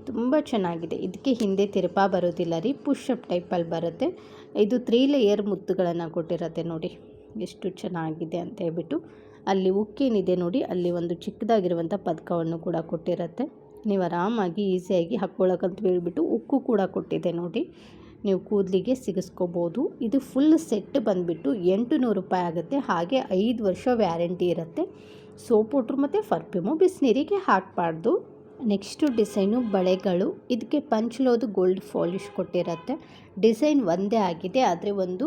ತುಂಬ ಚೆನ್ನಾಗಿದೆ. ಇದಕ್ಕೆ ಹಿಂದೆ ತಿರುಪ ಬರೋದಿಲ್ಲ ರೀ, ಪುಷಪ್ ಟೈಪಲ್ಲಿ ಬರುತ್ತೆ. ಇದು 3 ಲೇಯರ್ ಮುತ್ತುಗಳನ್ನು ಕೊಟ್ಟಿರುತ್ತೆ ನೋಡಿ, ಎಷ್ಟು ಚೆನ್ನಾಗಿದೆ ಅಂತ ಹೇಳ್ಬಿಟ್ಟು. ಅಲ್ಲಿ ಉಕ್ಕೇನಿದೆ ನೋಡಿ, ಅಲ್ಲಿ ಒಂದು ಚಿಕ್ಕದಾಗಿರುವಂಥ ಪದಕವನ್ನು ಕೂಡ ಕೊಟ್ಟಿರುತ್ತೆ. ನೀವು ಆರಾಮಾಗಿ ಈಸಿಯಾಗಿ ಹಾಕ್ಕೊಳ್ಳೋಕ್ಕಂತ ಹೇಳ್ಬಿಟ್ಟು ಉಕ್ಕು ಕೂಡ ಕೊಟ್ಟಿದೆ ನೋಡಿ, ನೀವು ಕೂದಲಿಗೆ ಸಿಗಿಸ್ಕೋಬೋದು. ಇದು ಫುಲ್ ಸೆಟ್ ಬಂದುಬಿಟ್ಟು 800 ರೂಪಾಯಿ ಆಗುತ್ತೆ. ಹಾಗೆ 5 ವರ್ಷ ವ್ಯಾರಂಟಿ ಇರುತ್ತೆ. ಸೋಪ್ ವಾಟ್ರ್ ಮತ್ತು ಪರ್ಫ್ಯೂಮು ಬಿಸಿನೀರಿಗೆ ಹಾಕಬಾರ್ದು. ನೆಕ್ಸ್ಟು ಡಿಸೈನು ಬಳೆಗಳು. ಇದಕ್ಕೆ ಪಂಚ್ಲೋದು ಗೋಲ್ಡ್ ಪಾಲಿಶ್ ಕೊಟ್ಟಿರುತ್ತೆ. ಡಿಸೈನ್ ಒಂದೇ ಆಗಿದೆ, ಆದರೆ ಒಂದು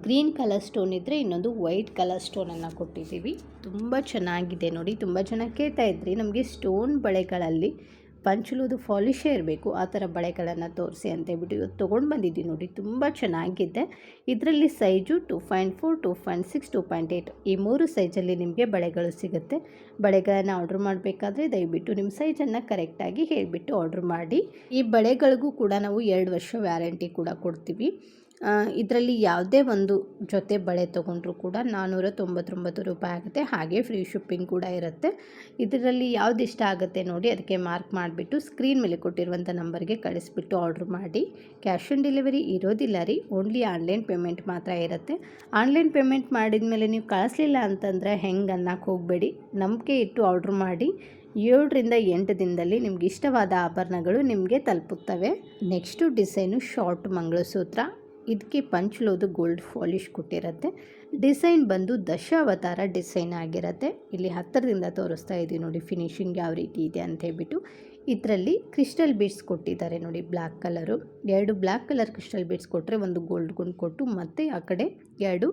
ಗ್ರೀನ್ ಕಲರ್ ಸ್ಟೋನ್ ಇದ್ದರೆ ಇನ್ನೊಂದು ವೈಟ್ ಕಲರ್ ಸ್ಟೋನನ್ನು ಕೊಟ್ಟಿದ್ದೀವಿ. ತುಂಬ ಚೆನ್ನಾಗಿದೆ ನೋಡಿ. ತುಂಬ ಚೆನ್ನಾಗಿ ಕೇಳ್ತಾ ಇದ್ರಿ ನಮಗೆ ಸ್ಟೋನ್ ಬಳೆಗಳಲ್ಲಿ ಪಂಚಲೋದು ಪಾಲಿಶೇ ಇರಬೇಕು, ಆ ಥರ ಬಳೆಗಳನ್ನು ತೋರಿಸಿ ಅಂತ ಹೇಳ್ಬಿಟ್ಟು ಇವತ್ತು ತೊಗೊಂಡು ಬಂದಿದ್ದೀವಿ ನೋಡಿ. ತುಂಬ ಚೆನ್ನಾಗಿದೆ. ಇದರಲ್ಲಿ ಸೈಜು 2.4, 2.6, 2.8 ಈ 3 ಸೈಜಲ್ಲಿ ನಿಮಗೆ ಬಳೆಗಳು ಸಿಗುತ್ತೆ. ಬಳೆಗಳನ್ನು ಆರ್ಡ್ರ್ ಮಾಡಬೇಕಾದ್ರೆ ದಯವಿಟ್ಟು ನಿಮ್ಮ ಸೈಜನ್ನು ಕರೆಕ್ಟಾಗಿ ಹೇಳಿಬಿಟ್ಟು ಆರ್ಡ್ರ್ ಮಾಡಿ. ಈ ಬಳೆಗಳಿಗೂ ಕೂಡ ನಾವು 2 ವರ್ಷ ವ್ಯಾರಂಟಿ ಕೂಡ ಕೊಡ್ತೀವಿ. ಇದರಲ್ಲಿ ಯಾವುದೇ ಒಂದು ಜೊತೆ ಬಳೆ ತೊಗೊಂಡ್ರೂ ಕೂಡ 499 ರೂಪಾಯಿ ಆಗುತ್ತೆ. ಹಾಗೆ ಫ್ರೀ ಶಿಪ್ಪಿಂಗ್ ಕೂಡ ಇರುತ್ತೆ. ಇದರಲ್ಲಿ ಯಾವ್ದು ಇಷ್ಟ ಆಗುತ್ತೆ ನೋಡಿ, ಅದಕ್ಕೆ ಮಾರ್ಕ್ ಮಾಡಿಬಿಟ್ಟು ಸ್ಕ್ರೀನ್ ಮೇಲೆ ಕೊಟ್ಟಿರುವಂಥ ನಂಬರ್ಗೆ ಕಳಿಸ್ಬಿಟ್ಟು ಆರ್ಡ್ರ್ ಮಾಡಿ. ಕ್ಯಾಶ್ ಆನ್ ಡೆಲಿವರಿ ಇರೋದಿಲ್ಲ ರೀ, ಓನ್ಲಿ ಆನ್ಲೈನ್ ಪೇಮೆಂಟ್ ಮಾತ್ರ ಇರುತ್ತೆ. ಆನ್ಲೈನ್ ಪೇಮೆಂಟ್ ಮಾಡಿದ ಮೇಲೆ ನೀವು ಕಳಿಸ್ಲಿಲ್ಲ ಅಂತಂದರೆ ಹೆಂಗೆ ಅನ್ನಕ್ಕೆ ಹೋಗಬೇಡಿ, ನಂಬಿಕೆ ಇಟ್ಟು ಆರ್ಡ್ರ್ ಮಾಡಿ. 7 ರಿಂದ 8 ದಿನದಲ್ಲಿ ನಿಮ್ಗೆ ಇಷ್ಟವಾದ ಆಭರಣಗಳು ನಿಮಗೆ ತಲುಪುತ್ತವೆ. Next design short mangalsutra. ಇದಕ್ಕೆ ಪಂಚ್ಲೋದು ಗೋಲ್ಡ್ ಪಾಲಿಶ್ ಕೊಟ್ಟಿರುತ್ತೆ. ಡಿಸೈನ್ ಬಂದು ದಶಾವತಾರ ಡಿಸೈನ್ ಆಗಿರುತ್ತೆ. ಇಲ್ಲಿ ಹತ್ತಿರದಿಂದ ತೋರಿಸ್ತಾ ಇದ್ದೀವಿ ನೋಡಿ ಫಿನಿಶಿಂಗ್ ಯಾವ ರೀತಿ ಇದೆ ಅಂತ ಹೇಳ್ಬಿಟ್ಟು. ಇದರಲ್ಲಿ ಕ್ರಿಸ್ಟಲ್ ಬೀಡ್ಸ್ ಕೊಟ್ಟಿದ್ದಾರೆ ನೋಡಿ, black colour. 2 black colour crystal beads ಕೊಟ್ಟರೆ ಒಂದು ಗೋಲ್ಡ್ ಗುಂಡು ಕೊಟ್ಟು ಮತ್ತು ಆ ಕಡೆ 2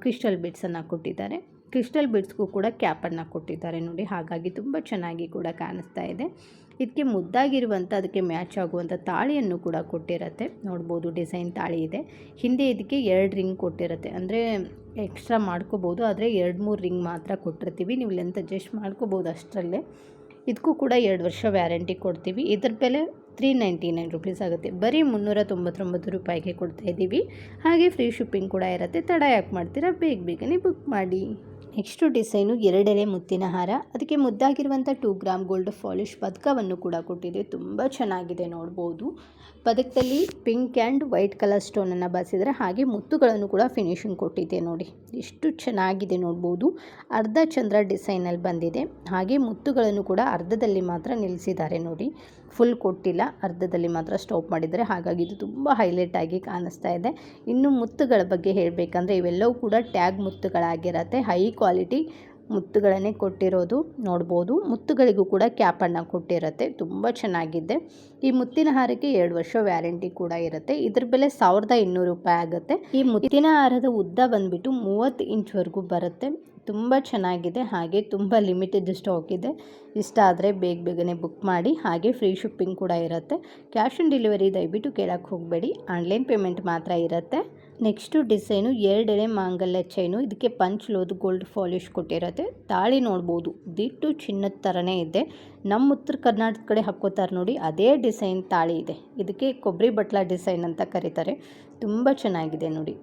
ಕ್ರಿಸ್ಟಲ್ ಬೀಡ್ಸನ್ನು ಕೊಟ್ಟಿದ್ದಾರೆ. ಕ್ರಿಸ್ಟಲ್ ಬೀಡ್ಸ್ಗೂ ಕೂಡ ಕ್ಯಾಪನ್ನು ಕೊಟ್ಟಿದ್ದಾರೆ ನೋಡಿ, ಹಾಗಾಗಿ ತುಂಬ ಚೆನ್ನಾಗಿ ಕೂಡ ಕಾಣಿಸ್ತಾ ಇದೆ. ಇದಕ್ಕೆ ಮುದ್ದಾಗಿರುವಂಥ ಅದಕ್ಕೆ ಮ್ಯಾಚ್ ಆಗುವಂಥ ತಾಳಿಯನ್ನು ಕೂಡ ಕೊಟ್ಟಿರುತ್ತೆ. ನೋಡ್ಬೋದು ಡಿಸೈನ್ ತಾಳಿ ಇದೆ. ಹಿಂದೆ ಇದಕ್ಕೆ 2 ರಿಂಗ್ ಕೊಟ್ಟಿರುತ್ತೆ, ಅಂದರೆ ಎಕ್ಸ್ಟ್ರಾ ಮಾಡ್ಕೋಬೋದು, ಆದರೆ 2-3 ರಿಂಗ್ ಮಾತ್ರ ಕೊಟ್ಟಿರ್ತೀವಿ. ನೀವು ಲೆಂತ್ ಅಡ್ಜಸ್ಟ್ ಮಾಡ್ಕೋಬೋದು ಅಷ್ಟರಲ್ಲೇ. ಇದಕ್ಕೂ ಕೂಡ 2 ವರ್ಷ ವ್ಯಾರಂಟಿ ಕೊಡ್ತೀವಿ. ಇದ್ರ ಬೆಲೆ 399 ರೂಪೀಸ್ ಆಗುತ್ತೆ. ಬರೀ 399 ರೂಪಾಯಿಗೆ ಕೊಡ್ತಾ ಇದ್ದೀವಿ. ಹಾಗೆ ಫ್ರೀ ಶಿಪ್ಪಿಂಗ್ ಕೂಡ ಇರುತ್ತೆ. ತಡ ಯಾಕೆ ಮಾಡ್ತೀರಾ, ಬೇಗನೆ ಬುಕ್ ಮಾಡಿ. ನೆಕ್ಸ್ಟು ಡಿಸೈನು 2 ಎಳೆ ಮುತ್ತಿನ ಹಾರ. ಅದಕ್ಕೆ ಮುದ್ದಾಗಿರುವಂಥ 2 ಗ್ರಾಮ್ ಗೋಲ್ಡ್ ಪಾಲಿಶ್ ಪದಕವನ್ನು ಕೂಡ ಕೊಟ್ಟಿದೆ. ತುಂಬ ಚೆನ್ನಾಗಿದೆ ನೋಡ್ಬೋದು. ಪದಕದಲ್ಲಿ ಪಿಂಕ್ ಆ್ಯಂಡ್ ವೈಟ್ ಕಲರ್ ಸ್ಟೋನನ್ನು ಬಳಸಿದರೆ, ಹಾಗೆ ಮುತ್ತುಗಳನ್ನು ಕೂಡ ಫಿನಿಶಿಂಗ್ ಕೊಟ್ಟಿದೆ ನೋಡಿ, ಎಷ್ಟು ಚೆನ್ನಾಗಿದೆ ನೋಡ್ಬೋದು. ಅರ್ಧ ಚಂದ್ರ ಡಿಸೈನಲ್ಲಿ ಬಂದಿದೆ. ಹಾಗೆ ಮುತ್ತುಗಳನ್ನು ಕೂಡ ಅರ್ಧದಲ್ಲಿ ಮಾತ್ರ ನಿಲ್ಲಿಸಿದ್ದಾರೆ ನೋಡಿ, ಫುಲ್ ಕೊಟ್ಟಿಲ್ಲ, ಅರ್ಧದಲ್ಲಿ ಮಾತ್ರ ಸ್ಟಾಪ್ ಮಾಡಿದ್ದಾರೆ. ಹಾಗಾಗಿ ಇದು ತುಂಬ ಹೈಲೈಟ್ ಆಗಿ ಕಾಣಿಸ್ತಾ ಇದೆ. ಇನ್ನು ಮುತ್ತುಗಳ ಬಗ್ಗೆ ಹೇಳಬೇಕಂದ್ರೆ ಇವೆಲ್ಲವೂ ಕೂಡ ಟ್ಯಾಗ್ ಮುತ್ತುಗಳಾಗಿರುತ್ತೆ. ಹೈ ಕ್ವಾಲಿಟಿ ಮುತ್ತುಗಳನ್ನೇ ಕೊಟ್ಟಿರೋದು ನೋಡ್ಬೋದು. ಮುತ್ತುಗಳಿಗೂ ಕೂಡ ಕ್ಯಾಪನ್ನು ಕೊಟ್ಟಿರುತ್ತೆ. ತುಂಬ ಚೆನ್ನಾಗಿದೆ. ಈ ಮುತ್ತಿನ ಹಾರಕ್ಕೆ 2 ವರ್ಷ ವ್ಯಾರಂಟಿ ಕೂಡ ಇರುತ್ತೆ. ಇದ್ರ ಬೆಲೆ 1200 ರೂಪಾಯಿ ಆಗುತ್ತೆ. ಈ ಮುತ್ತಿನ ಹಾರದ ಉದ್ದ ಬಂದುಬಿಟ್ಟು 30 ಇಂಚ್ವರೆಗೂ ಬರುತ್ತೆ. ತುಂಬ ಚೆನ್ನಾಗಿದೆ. ಹಾಗೆ ತುಂಬ ಲಿಮಿಟೆಡ್ ಸ್ಟಾಕ್ ಇದೆ. ಇಷ್ಟ ಆದರೆ ಬೇಗನೆ ಬುಕ್ ಮಾಡಿ. ಹಾಗೆ ಫ್ರೀ ಶಿಪ್ಪಿಂಗ್ ಕೂಡ ಇರುತ್ತೆ. ಕ್ಯಾಶ್ ಆನ್ ಡೆಲಿವರಿ ದಯವಿಟ್ಟು ಕೇಳಕ್ಕೆ ಹೋಗಬೇಡಿ, ಆನ್ಲೈನ್ ಪೇಮೆಂಟ್ ಮಾತ್ರ ಇರುತ್ತೆ. ನೆಕ್ಸ್ಟು ಡಿಸೈನು 2 ಎಳೆ ಮಾಂಗಲ್ಯ ಚೈನು. ಇದಕ್ಕೆ ಪಂಚ್ಲೋದು ಗೋಲ್ಡ್ ಪಾಲಿಶ್ ಕೊಟ್ಟಿರುತ್ತೆ. ತಾಳಿ ನೋಡ್ಬೋದು, ದಿಟ್ಟು ಚಿನ್ನದ ಥರನೇ ಇದೆ. ನಮ್ಮ ಉತ್ತರ ಕರ್ನಾಟಕ ಕಡೆ ಹಾಕ್ಕೋತಾರೆ ನೋಡಿ, ಅದೇ ಡಿಸೈನ್ ತಾಳಿ ಇದೆ. ಇದಕ್ಕೆ ಕೊಬ್ಬರಿ ಬಟ್ಲ ಡಿಸೈನ್ ಅಂತ ಕರೀತಾರೆ. ತುಂಬ ಚೆನ್ನಾಗಿದೆ ನೋಡಿ.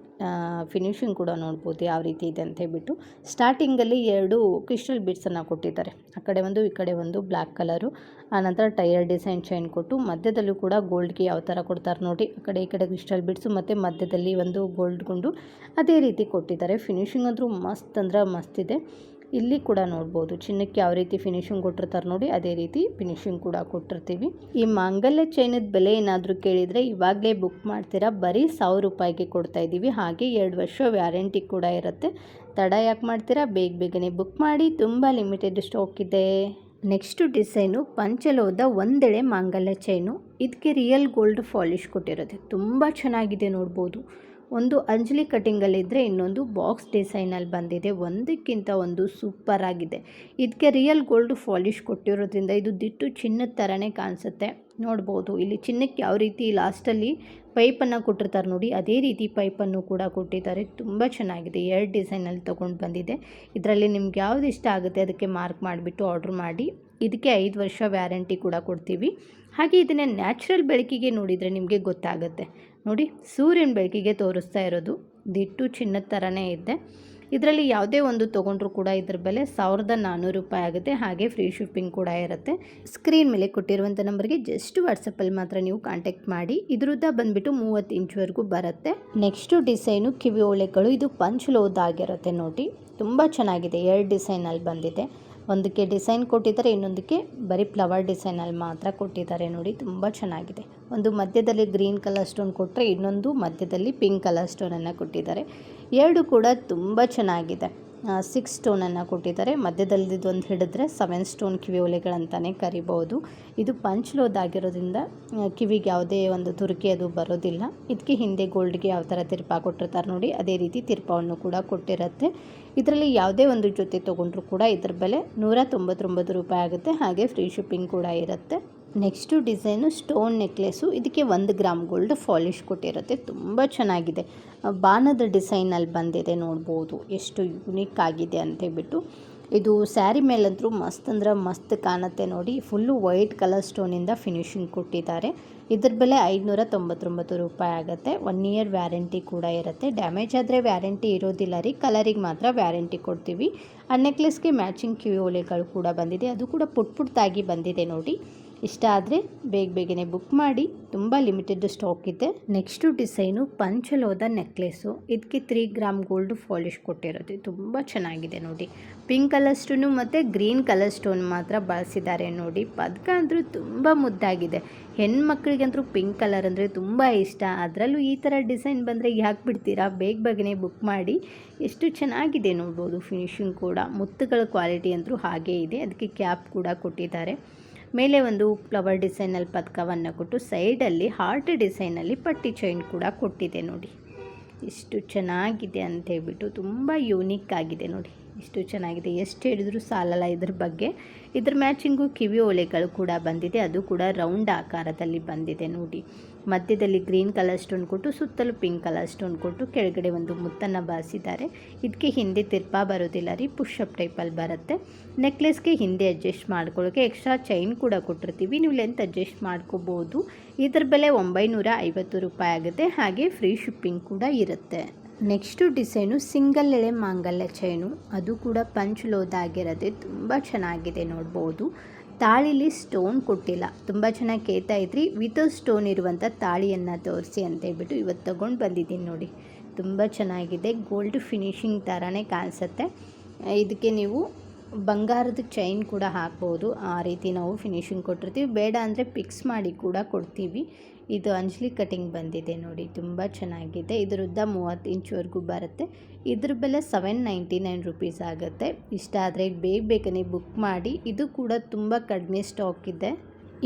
ಫಿನಿಶಿಂಗ್ ಕೂಡ ನೋಡ್ಬೋದು ಯಾವ ರೀತಿ ಇದೆ ಅಂತ ಹೇಳ್ಬಿಟ್ಟು. ಸ್ಟಾರ್ಟಿಂಗ್ ಸ್ಟಾರ್ಟಿಂಗಲ್ಲಿ 2 ಕ್ರಿಸ್ಟಲ್ ಬೀಡ್ಸನ್ನು ಕೊಟ್ಟಿದ್ದಾರೆ. ಆ ಕಡೆ ಒಂದು ಈ ಕಡೆ ಒಂದು ಬ್ಲ್ಯಾಕ್ ಕಲರು. ಆನಂತರ ಟೈರ್ ಡಿಸೈನ್ ಚೈನ್ ಕೊಟ್ಟು ಮಧ್ಯದಲ್ಲೂ ಕೂಡ ಗೋಲ್ಡ್ಗೆ ಯಾವ ಥರ ಕೊಡ್ತಾರೆ ನೋಡಿ, ಆ ಕಡೆ ಈ ಕಡೆ ಕ್ರಿಸ್ಟಲ್ ಬೀಡ್ಸು ಮತ್ತು ಮಧ್ಯದಲ್ಲಿ ಒಂದು ಗೋಲ್ಡ್ ಗುಂಡು ಅದೇ ರೀತಿ ಕೊಟ್ಟಿದ್ದಾರೆ. ಫಿನಿಶಿಂಗ್ ಅಂದರೂ ಮಸ್ತ್ ಅಂದ್ರೆ ಮಸ್ತ್ ಇದೆ. ಇಲ್ಲಿ ಕೂಡ ನೋಡ್ಬೋದು ಚಿನ್ನಕ್ಕೆ ಯಾವ ರೀತಿ ಫಿನಿಶಿಂಗ್ ಕೊಟ್ಟಿರ್ತಾರೆ ನೋಡಿ, ಅದೇ ರೀತಿ ಫಿನಿಶಿಂಗ್ ಕೂಡ ಕೊಟ್ಟಿರ್ತೀವಿ. ಈ ಮಾಂಗಲ್ಯ ಚೈನದ ಬೆಲೆ ಏನಾದರೂ ಕೇಳಿದರೆ ಇವಾಗಲೇ ಬುಕ್ ಮಾಡ್ತೀರಾ, ಬರೀ 1000 ರೂಪಾಯಿಗೆ ಕೊಡ್ತಾ ಇದ್ದೀವಿ. ಹಾಗೆ 2 ವರ್ಷ ವ್ಯಾರಂಟಿ ಕೂಡ ಇರುತ್ತೆ. ತಡ ಯಾಕೆ ಮಾಡ್ತೀರಾ, ಬೇಗನೆ ಬುಕ್ ಮಾಡಿ, ತುಂಬ ಲಿಮಿಟೆಡ್ ಸ್ಟಾಕ್ ಇದೆ. ನೆಕ್ಸ್ಟು ಡಿಸೈನು ಪಂಚಲೋಹದ ಒಂದೆಳೆ ಮಾಂಗಲ್ಯ ಚೈನು. ಇದಕ್ಕೆ ರಿಯಲ್ ಗೋಲ್ಡ್ ಪಾಲಿಶ್ ಕೊಟ್ಟಿರುತ್ತೆ, ತುಂಬ ಚೆನ್ನಾಗಿದೆ ನೋಡ್ಬೋದು. ಒಂದು ಅಂಜಲಿ ಕಟ್ಟಿಂಗಲ್ಲಿದ್ದರೆ ಇನ್ನೊಂದು ಬಾಕ್ಸ್ ಡಿಸೈನಲ್ಲಿ ಬಂದಿದೆ, ಒಂದಕ್ಕಿಂತ ಒಂದು ಸೂಪರ್ ಆಗಿದೆ. ಇದಕ್ಕೆ ರಿಯಲ್ ಗೋಲ್ಡ್ ಪಾಲಿಶ್ ಕೊಟ್ಟಿರೋದ್ರಿಂದ ಇದು ದಿಟ್ಟು ಚಿನ್ನದ ಥರನೇ ಕಾಣಿಸುತ್ತೆ. ನೋಡ್ಬೋದು ಇಲ್ಲಿ ಚಿನ್ನಕ್ಕೆ ಯಾವ ರೀತಿ ಲಾಸ್ಟಲ್ಲಿ ಪೈಪನ್ನು ಕೊಟ್ಟಿರ್ತಾರೆ ನೋಡಿ, ಅದೇ ರೀತಿ ಪೈಪನ್ನು ಕೂಡ ಕೊಟ್ಟಿದ್ದಾರೆ. ತುಂಬ ಚೆನ್ನಾಗಿದೆ. 2 ಡಿಸೈನಲ್ಲಿ ತೊಗೊಂಡು ಬಂದಿದೆ. ಇದರಲ್ಲಿ ನಿಮ್ಗೆ ಯಾವುದು ಇಷ್ಟ ಆಗುತ್ತೆ ಅದಕ್ಕೆ ಮಾರ್ಕ್ ಮಾಡಿಬಿಟ್ಟು ಆರ್ಡ್ರ್ ಮಾಡಿ. ಇದಕ್ಕೆ 5 ವರ್ಷ ವ್ಯಾರಂಟಿ ಕೂಡ ಕೊಡ್ತೀವಿ. ಹಾಗೆ ಇದನ್ನು ನ್ಯಾಚುರಲ್ ಬೆಳಕಿಗೆ ನೋಡಿದರೆ ನಿಮಗೆ ಗೊತ್ತಾಗುತ್ತೆ ನೋಡಿ, ಸೂರ್ಯನ ಬೆಳಕಿಗೆ ತೋರಿಸ್ತಾ ಇರೋದು ದಿಟ್ಟು ಚಿನ್ನದ ಥರನೇ ಇದೆ. ಇದರಲ್ಲಿ ಯಾವುದೇ ಒಂದು ತೊಗೊಂಡ್ರೂ ಕೂಡ ಇದ್ರ ಬೆಲೆ 1400 ರೂಪಾಯಿ ಆಗುತ್ತೆ. ಹಾಗೆ ಫ್ರೀ ಶಿಪ್ಪಿಂಗ್ ಕೂಡ ಇರುತ್ತೆ. ಸ್ಕ್ರೀನ್ ಮೇಲೆ ಕೊಟ್ಟಿರುವಂಥ ನಂಬರ್ಗೆ ಜಸ್ಟ್ ವಾಟ್ಸಪ್ಪಲ್ಲಿ ಮಾತ್ರ ನೀವು ಕಾಂಟ್ಯಾಕ್ಟ್ ಮಾಡಿ. ಇದ್ರದ್ದು ಬಂದುಬಿಟ್ಟು 30 ಇಂಚ್ವರೆಗೂ ಬರುತ್ತೆ. ನೆಕ್ಸ್ಟು ಡಿಸೈನು ಕಿವಿ ಓಲೆಗಳು. ಇದು ಪಂಚಲೋಹದಾಗಿರುತ್ತೆ ನೋಡಿ, ತುಂಬ ಚೆನ್ನಾಗಿದೆ. 2 ಡಿಸೈನಲ್ಲಿ ಬಂದಿದೆ. ಒಂದಕ್ಕೆ ಡಿಸೈನ್ ಕೊಟ್ಟಿದ್ದಾರೆ, ಇನ್ನೊಂದಕ್ಕೆ ಬರೀ ಫ್ಲವರ್ ಡಿಸೈನಲ್ಲಿ ಮಾತ್ರ ಕೊಟ್ಟಿದ್ದಾರೆ ನೋಡಿ, ತುಂಬ ಚೆನ್ನಾಗಿದೆ. ಒಂದು ಮಧ್ಯದಲ್ಲಿ ಗ್ರೀನ್ ಕಲರ್ ಸ್ಟೋನ್ ಕೊಟ್ಟರೆ ಇನ್ನೊಂದು ಮಧ್ಯದಲ್ಲಿ ಪಿಂಕ್ ಕಲರ್ ಸ್ಟೋನನ್ನು ಕೊಟ್ಟಿದ್ದಾರೆ. 2 ಕೂಡ ತುಂಬ ಚೆನ್ನಾಗಿದೆ. 6 ಸ್ಟೋನನ್ನು ಕೊಟ್ಟಿದ್ದಾರೆ. ಮಧ್ಯದಲ್ಲಿ ಇದೊಂದು ಹಿಡಿದ್ರೆ 7 ಸ್ಟೋನ್ ಕಿವಿ ಓಲೆಗಳಂತಲೇ ಕರಿಬೋದು. ಇದು ಪಂಚಲೋಹದಾಗಿರೋದ್ರಿಂದ ಕಿವಿಗೆ ಯಾವುದೇ ಒಂದು ತುರುಕಿ ಅದು ಬರೋದಿಲ್ಲ. ಇದಕ್ಕೆ ಹಿಂದೆ ಗೋಲ್ಡ್ಗೆ ಯಾವ ಥರ ತಿರ್ಪ ಕೊಟ್ಟಿರ್ತಾರೆ ನೋಡಿ, ಅದೇ ರೀತಿ ತಿರ್ಪವನ್ನು ಕೂಡ ಕೊಟ್ಟಿರುತ್ತೆ. ಇದರಲ್ಲಿ ಯಾವುದೇ ಒಂದು ಜೊತೆ ತೊಗೊಂಡ್ರೂ ಕೂಡ ಇದ್ರ ಬೆಲೆ 199 ರೂಪಾಯಿ ಆಗುತ್ತೆ. ಹಾಗೆ ಫ್ರೀ ಶಿಪ್ಪಿಂಗ್ ಕೂಡ ಇರುತ್ತೆ. Next design stone necklace. ಇದಕ್ಕೆ 1 ಗ್ರಾಮ್ ಗೋಲ್ಡ್ ಪಾಲಿಶ್ ಕೊಟ್ಟಿರುತ್ತೆ, ತುಂಬ ಚೆನ್ನಾಗಿದೆ. ಬಾಣದ ಡಿಸೈನಲ್ಲಿ ಬಂದಿದೆ, ನೋಡ್ಬೋದು ಎಷ್ಟು ಯುನೀಕ್ ಆಗಿದೆ ಅಂತೇಳ್ಬಿಟ್ಟು. ಇದು ಸ್ಯಾರಿ ಮೇಲಂತೂ ಮಸ್ತ್ ಅಂದ್ರೆ ಮಸ್ತ್ ಕಾಣುತ್ತೆ ನೋಡಿ. ಫುಲ್ಲು ವೈಟ್ ಕಲರ್ ಸ್ಟೋನಿಂದ ಫಿನಿಶಿಂಗ್ ಕೊಟ್ಟಿದ್ದಾರೆ. ಇದ್ರ ಬೆಲೆ 599 ರೂಪಾಯಿ ಆಗುತ್ತೆ. 1 ಇಯರ್ ವ್ಯಾರಂಟಿ ಕೂಡ ಇರುತ್ತೆ. ಡ್ಯಾಮೇಜ್ ಆದರೆ ವ್ಯಾರಂಟಿ ಇರೋದಿಲ್ಲ ರೀ, ಕಲರಿಗೆ ಮಾತ್ರ ವ್ಯಾರಂಟಿ ಕೊಡ್ತೀವಿ. ಆ ನೆಕ್ಲೆಸ್ಗೆ ಮ್ಯಾಚಿಂಗ್ ಕಿವಿ ಓಲೆಗಳು ಕೂಡ ಬಂದಿದೆ, ಅದು ಕೂಡ ಪುಟ್ಟಾಗಿ ಬಂದಿದೆ ನೋಡಿ. ಇಷ್ಟ ಆದರೆ ಬೇಗನೆ ಬುಕ್ ಮಾಡಿ, ತುಂಬ ಲಿಮಿಟೆಡ್ ಸ್ಟಾಕ್ ಇದೆ. ನೆಕ್ಸ್ಟು ಡಿಸೈನು ಪಂಚಲೋಹದ ನೆಕ್ಲೆಸ್ಸು. ಇದಕ್ಕೆ 3 ಗ್ರಾಮ್ ಗೋಲ್ಡ್ ಪಾಲಿಶ್ ಕೊಟ್ಟಿರುತ್ತೆ, ತುಂಬ ಚೆನ್ನಾಗಿದೆ ನೋಡಿ. ಪಿಂಕ್ ಕಲರ್ ಸ್ಟೋನು ಮತ್ತು ಗ್ರೀನ್ ಕಲರ್ ಸ್ಟೋನ್ ಮಾತ್ರ ಬಳಸಿದ್ದಾರೆ ನೋಡಿ. ಪದಕ ಅಂದರೂ ತುಂಬ ಮುದ್ದಾಗಿದೆ. ಹೆಣ್ಮಕ್ಳಿಗಂತೂ ಪಿಂಕ್ ಕಲರ್ ಅಂದರೆ ತುಂಬ ಇಷ್ಟ. ಅದರಲ್ಲೂ ಈ ಥರ ಡಿಸೈನ್ ಬಂದರೆ ಯಾಕೆ ಬಿಡ್ತೀರಾ, ಬೇಗನೆ ಬುಕ್ ಮಾಡಿ. ಎಷ್ಟು ಚೆನ್ನಾಗಿದೆ ನೋಡ್ಬೋದು. ಫಿನಿಶಿಂಗ್ ಕೂಡ ಮುತ್ತುಗಳ ಕ್ವಾಲಿಟಿ ಅಂತೂ ಹಾಗೇ ಇದೆ. ಅದಕ್ಕೆ ಕ್ಯಾಪ್ ಕೂಡ ಕೊಟ್ಟಿದ್ದಾರೆ. ಮೇಲೆ ಒಂದು ಫ್ಲವರ್ ಡಿಸೈನಲ್ಲಿ ಪದಕವನ್ನು ಕೊಟ್ಟು ಸೈಡಲ್ಲಿ ಹಾರ್ಟ್ ಡಿಸೈನಲ್ಲಿ ಪಟ್ಟಿ ಚೈನ್ ಕೂಡ ಕೊಟ್ಟಿದೆ ನೋಡಿ. ಎಷ್ಟು ಚೆನ್ನಾಗಿದೆ ಅಂತ ಹೇಳ್ಬಿಟ್ಟು, ತುಂಬ ಯೂನಿಕ್ ಆಗಿದೆ ನೋಡಿ, ಎಷ್ಟು ಚೆನ್ನಾಗಿದೆ. ಎಷ್ಟು ಹೇಳಿದ್ರು ಸಾಲಲ್ಲ ಇದ್ರ ಬಗ್ಗೆ. ಇದ್ರ ಮ್ಯಾಚಿಂಗು ಕಿವಿ ಓಲೆಗಳು ಕೂಡ ಬಂದಿದೆ, ಅದು ಕೂಡ ರೌಂಡ್ ಆಕಾರದಲ್ಲಿ ಬಂದಿದೆ ನೋಡಿ. ಮಧ್ಯದಲ್ಲಿ ಗ್ರೀನ್ ಕಲರ್ ಸ್ಟೋನ್ ಕೊಟ್ಟು ಸುತ್ತಲೂ ಪಿಂಕ್ ಕಲರ್ ಸ್ಟೋನ್ ಕೊಟ್ಟು ಕೆಳಗಡೆ ಒಂದು ಮುತ್ತನ್ನು ಬಾರಿಸಿದ್ದಾರೆ. ಇದಕ್ಕೆ ಹಿಂದೆ ತಿರ್ಪ ಬರೋದಿಲ್ಲ ರೀ, ಪುಷಪ್ ಟೈಪಲ್ಲಿ ಬರುತ್ತೆ. ನೆಕ್ಲೆಸ್ಗೆ ಹಿಂದೆ ಅಡ್ಜಸ್ಟ್ ಮಾಡ್ಕೊಳ್ಳೋಕ್ಕೆ ಎಕ್ಸ್ಟ್ರಾ ಚೈನ್ ಕೂಡ ಕೊಟ್ಟಿರ್ತೀವಿ, ನೀವು ಲೆಂತ್ ಅಡ್ಜಸ್ಟ್ ಮಾಡ್ಕೋಬೋದು. ಇದ್ರ ಬೆಲೆ 950 ರೂಪಾಯಿ ಆಗುತ್ತೆ. ಹಾಗೆ ಫ್ರೀ ಶಿಪ್ಪಿಂಗ್ ಕೂಡ ಇರುತ್ತೆ. ನೆಕ್ಸ್ಟು ಡಿಸೈನು ಸಿಂಗಲ್ ಎಳೆ ಮಾಂಗಲ್ಯ ಚೈನು. ಅದು ಕೂಡ ಪಂಚಲೋಹದಾಗಿರೋದೆ, ತುಂಬ ಚೆನ್ನಾಗಿದೆ ನೋಡ್ಬೋದು. ತಾಳಿಲಿ ಸ್ಟೋನ್ ಕೊಟ್ಟಿಲ್ಲ, ತುಂಬ ಚೆನ್ನಾಗಿ ಕೇಳ್ತಾ ಇದ್ರಿ ವಿತ್ ಸ್ಟೋನ್ ಇರುವಂಥ ತಾಳಿಯನ್ನು ತೋರಿಸಿ ಅಂತೇಳ್ಬಿಟ್ಟು ಇವತ್ತು ತೊಗೊಂಡು ಬಂದಿದ್ದೀನಿ ನೋಡಿ. ತುಂಬ ಚೆನ್ನಾಗಿದೆ, ಗೋಲ್ಡ್ ಫಿನಿಶಿಂಗ್ ಥರನೇ ಕಾಣಿಸುತ್ತೆ. ಇದಕ್ಕೆ ನೀವು ಬಂಗಾರದ ಚೈನ್ ಕೂಡ ಹಾಕ್ಬೋದು, ಆ ರೀತಿ ನಾವು ಫಿನಿಶಿಂಗ್ ಕೊಟ್ಟಿರ್ತೀವಿ. ಬೇಡ ಅಂದರೆ ಫಿಕ್ಸ್ ಮಾಡಿ ಕೂಡ ಕೊಡ್ತೀವಿ. ಇದು ಅಂಜಲಿ ಕಟಿಂಗ್ ಬಂದಿದೆ ನೋಡಿ, ತುಂಬ ಚೆನ್ನಾಗಿದೆ. ಇದ್ರ ಉದ್ದ 30 ಇಂಚ್ವರೆಗೂ ಬರುತ್ತೆ. ಇದ್ರ ಬೆಲೆ 799 ರೂಪೀಸ್ ಆಗುತ್ತೆ. ಇಷ್ಟ ಆದರೆ ಬೇಗನೆ ಬುಕ್ ಮಾಡಿ. ಇದು ಕೂಡ ತುಂಬ ಕಡಿಮೆ ಸ್ಟಾಕ್ ಇದೆ.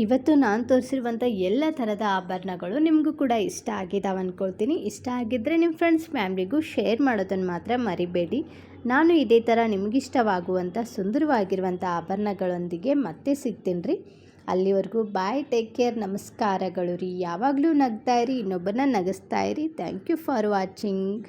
ಇವತ್ತು ನಾನು ತೋರಿಸಿರುವಂಥ ಎಲ್ಲ ಥರದ ಆಭರಣಗಳು ನಿಮಗೂ ಕೂಡ ಇಷ್ಟ ಆಗಿದ್ದಾವೆ ಅಂದ್ಕೊಳ್ತೀನಿ. ಇಷ್ಟ ಆಗಿದ್ದರೆ ನಿಮ್ಮ ಫ್ರೆಂಡ್ಸ್ ಫ್ಯಾಮ್ಲಿಗೂ ಶೇರ್ ಮಾಡೋದನ್ನು ಮಾತ್ರ ಮರಿಬೇಡಿ. ನಾನು ಇದೇ ಥರ ನಿಮಗಿಷ್ಟವಾಗುವಂಥ ಸುಂದರವಾಗಿರುವಂಥ ಆಭರಣಗಳೊಂದಿಗೆ ಮತ್ತೆ ಸಿಗ್ತೀನಿ ರೀ. ಅಲ್ಲಿವರೆಗೂ ಬಾಯ್, ಟೇಕ್ ಕೇರ್, ನಮಸ್ಕಾರಗಳು ರೀ. ಯಾವಾಗಲೂ ನಗ್ತಾ ಇರಿ, ಇನ್ನೊಬ್ಬರನ್ನ ನಗಿಸ್ತಾ ಇರಿ. Thank you for watching.